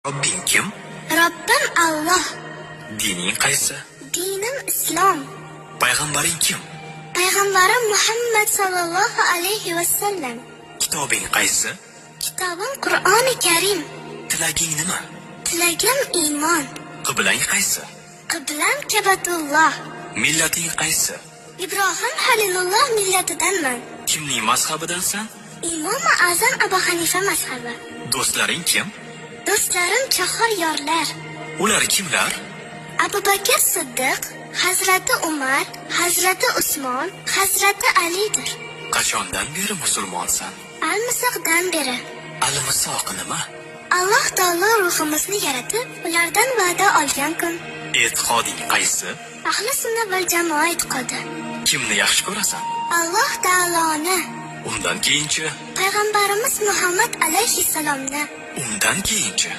Robbing kim? Robbim Alloh. Dining qaysi? Dinim Islom. Payg'ambaring kim? Payg'ambarim Muhammad sallallohu alayhi va sallam. Kitobing qaysi? Kitobim Qur'oni Karim. Tilaging nima? Tilagim iymon. Qiblang qaysi? Qiblam Kabatulloh. Millating qaysi? Ibrohim Halilulloh millatidanman. Kimning mazhabidansan? Imom Azam Abu Hanifa mazhabi. Do'stlaring kim? Do'stlarim chahor yorlar. Ular kimlar? Abu Bakr Siddiq, Hazrati Umar, Hazrati Usmon, Hazrati Alidir. Qachondan beri musulmonsan? Al-Misoqdan beri. Al-Misoq nima? Alloh taolo ruhimizni yaratib, ulardan va'da olgan kun. E'tiqoding qaysi? Ahli sunna val jamoa e'tiqodi. Kimni yaxshi ko'rasan? Alloh taoloni. Undan keyinchi? Payg'ambarimiz Muhammad alayhi salomni. Undan keyinchi?